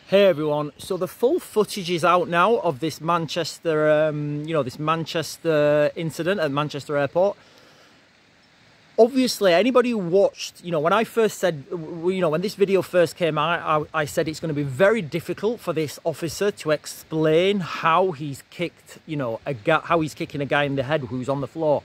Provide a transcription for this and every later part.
Hey everyone, so the full footage is out now of this Manchester, this Manchester incident at Manchester Airport. Obviously, anybody who watched, when I first said, when this video first came out, I said it's going to be very difficult for this officer to explain how he's kicked, how he's kicking a guy in the head who's on the floor.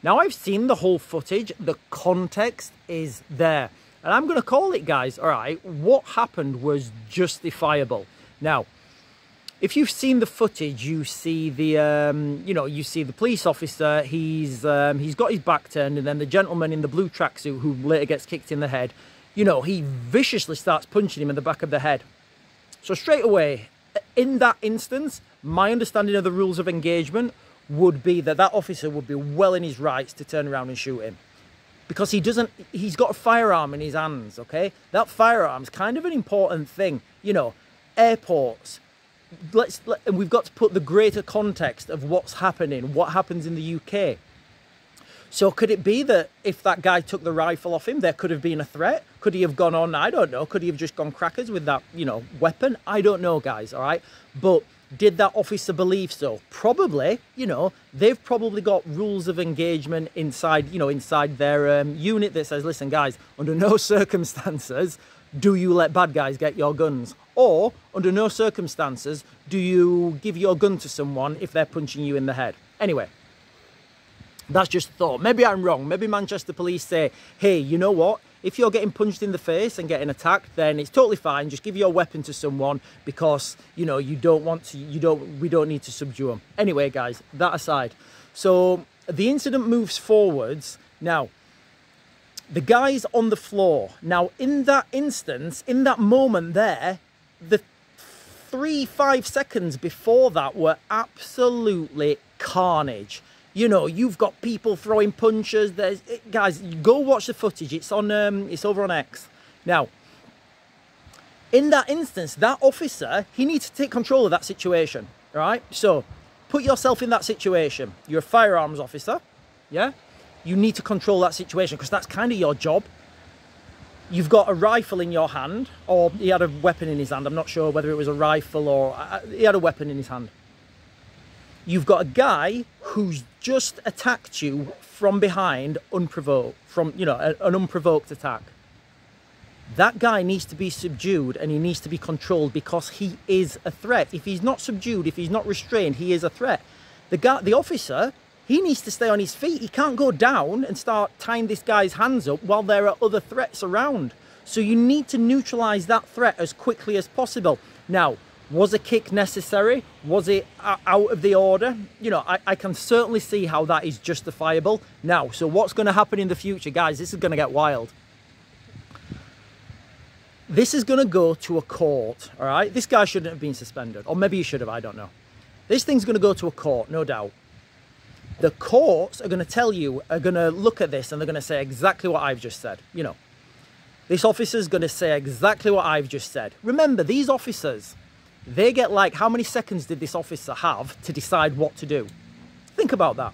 Now, I've seen the whole footage. The context is there. And I'm going to call it, guys, all right, what happened was justifiable. Now, if you've seen the footage, you see the, you see the police officer, he's got his back turned, and then the gentleman in the blue tracksuit who later gets kicked in the head, he viciously starts punching him in the back of the head. So straight away, in that instance, my understanding of the rules of engagement would be that that officer would be well in his rights to turn around and shoot him. Because he's got a firearm in his hands, okay? That firearm's kind of an important thing. Airports, and we've got to put the greater context of what's happening, what happens in the UK. So could it be that if that guy took the rifle off him, there could have been a threat? Could he have gone on? I don't know. Could he have just gone crackers with that, weapon? I don't know, guys, all right? But did that officer believe so? Probably, they've probably got rules of engagement inside, inside their unit that says, listen, guys, under no circumstances do you let bad guys get your guns. Or, under no circumstances, do you give your gun to someone if they're punching you in the head. Anyway, that's just a thought. Maybe I'm wrong. Maybe Manchester police say, hey, you know what? If you're getting punched in the face and getting attacked, then it's totally fine. Just give your weapon to someone because, we don't need to subdue them. Anyway, guys, that aside. So the incident moves forwards. Now, the guy's on the floor. Now, in that instance, in that moment there, the 3-5 seconds before that were absolutely carnage. You've got people throwing punches. Guys, go watch the footage. It's on. It's over on X. Now, in that instance, that officer, he needs to take control of that situation. All right. So, put yourself in that situation. You're a firearms officer. Yeah. You need to control that situation because that's kind of your job. You've got a rifle in your hand, or he had a weapon in his hand. I'm not sure whether it was a rifle or he had a weapon in his hand. You've got a guy who's just attacked you from behind, unprovoked, an unprovoked attack. That guy needs to be subdued and he needs to be controlled because he is a threat. If he's not subdued, if he's not restrained, he is a threat. The officer, he needs to stay on his feet. He can't go down and start tying this guy's hands up while there are other threats around. So you need to neutralize that threat as quickly as possible. Now, was a kick necessary? Was it out of the order? I can certainly see how that is justifiable. Now, so what's going to happen in the future? Guys, this is going to get wild. This is going to go to a court, all right? This guy shouldn't have been suspended. Or maybe he should have, I don't know. This thing's going to go to a court, no doubt. The courts are going to look at this and they're going to say exactly what I've just said. This officer's going to say exactly what I've just said. Remember, these officers, they get how many seconds did this officer have to decide what to do? Think about that.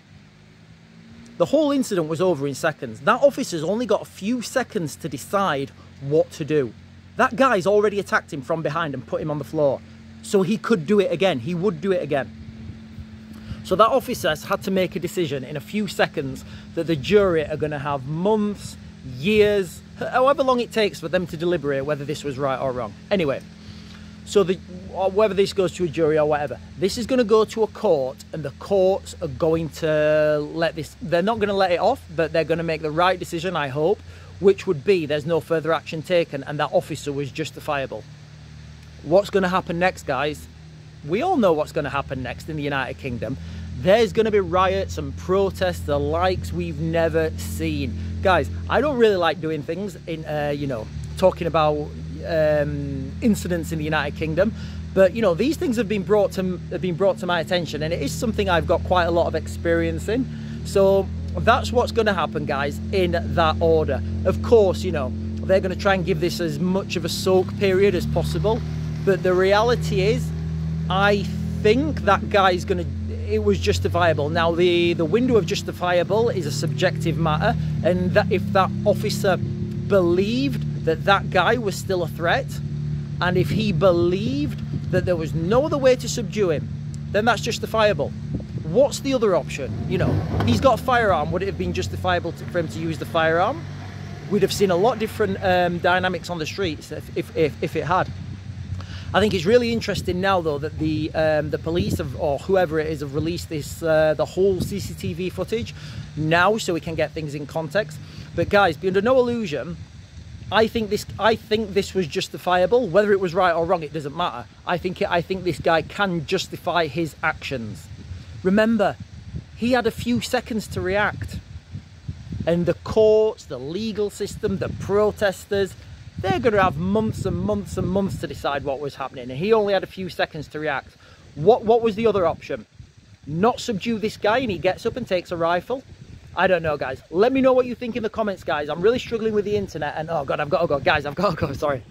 The whole incident was over in seconds. That officer's only got a few seconds to decide what to do. That guy's already attacked him from behind and put him on the floor. So he could do it again. He would do it again. So that officer's had to make a decision in a few seconds that the jury are going to have months, years, however long it takes for them to deliberate whether this was right or wrong. Anyway. So whether this goes to a jury or whatever, this is going to go to a court and the courts are going to let this, they're not going to let it off, but they're going to make the right decision, I hope, which would be there's no further action taken and that officer was justifiable. What's going to happen next, guys? We all know what's going to happen next in the United Kingdom. There's going to be riots and protests, the likes we've never seen. Guys, I don't really like doing things in, talking about incidents in the United Kingdom, but these things have been brought to my attention and it is something I've got quite a lot of experience in. So that's what's going to happen, guys, in that order. Of course, they're going to try and give this as much of a soak period as possible, but the reality is I think that guy's it was justifiable. Now, the window of justifiable is a subjective matter, and that if that officer believed that that guy was still a threat, And if he believed that there was no other way to subdue him, then that's justifiable. What's the other option? You know, he's got a firearm. Would it have been justifiable for him to use the firearm? We'd have seen a lot different dynamics on the streets if it had. I think it's really interesting now, though, that the police or whoever it is have released this the whole CCTV footage now, so we can get things in context. But guys, be under no illusion. I think this was justifiable. Whether it was right or wrong, it doesn't matter. I think this guy can justify his actions. Remember, he had a few seconds to react, and the courts, the legal system, the protesters, they're going to have months and months and months to decide what was happening, and he only had a few seconds to react. What was the other option? Not subdue this guy and he gets up and takes a rifle? I don't know, guys. Let me know what you think in the comments, guys. I'm really struggling with the internet, and oh god, I've got to go. Guys, I've got to go, sorry.